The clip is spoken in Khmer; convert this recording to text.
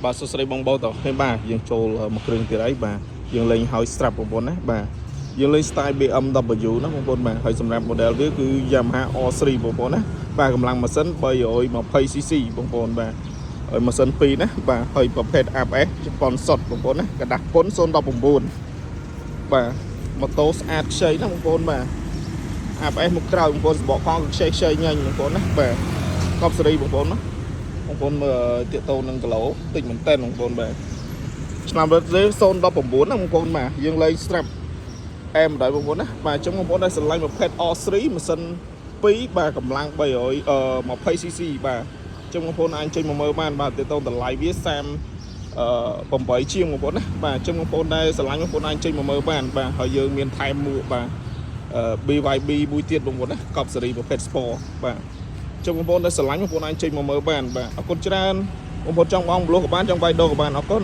បាទសួស្តីបងប្អូនតើឃើញបាទយើងចូលមកគ្រឿងទៀតអីបាទយើងលេងហើយ strap បងប្អូនណាបាទយើងលេង style BMW ណាបងប្អូនបាទហើយសម្រាប់ model វាគឺ Yamaha R3 បងប្អូនណាបាទកម្លាំងម៉ាស៊ីន 320cc បងប្អូនបាទហើយម៉ាស៊ីន2ណាបាទហើយប្រភេទ ABS ជប៉ុនសុតបងប្អូនណាกระดาษពុន019បាទម៉ូតូស្អាតខ្ចីណាបងប្អូនបាទ ABS មុខក្រោយបងប្អូនសបកកង់ខ្ចីញ៉ាញ់បងប្អូនណាបាទកប់សេរីបងប្អូនណាបងប្អូនមើលទាក់ទងនឹងគីឡូតិចមែនតើបងប្អូនបាទឆ្នាំរត់ទេ019ណាបងប្អូនបាទយើងលេង strap អែមដែរបងប្អូនណាបាទអញ្ចឹងបងប្អូនដែលស្រឡាញ់ប្រភេទ R3 ម៉ាស៊ីន2បាទកម្លាំង320cc បាទអញ្ចឹងបងប្អូនអាចចេញមកមើលបានបាទទាក់ទងតម្លៃវា38ជាងបងប្អូនណាបាទអញ្ចឹងបងប្អូនដែលស្រឡាញ់បងប្អូនអាចចេញមកមើលបានបាទហើយយើងមានថែមមួកបាទ BYB មួយទៀតបងប្អូនណាកប់សេរីប្រភេទ Sport បាទចុងបងប្អូនដែលស្រឡាញ់បងប្អូនអាចចេញមកមើលបានបាទអរគុណច្រើនបងប្អូនចង់បងប្លុះក៏បានចង់វាយដូរក៏បានអរគុណ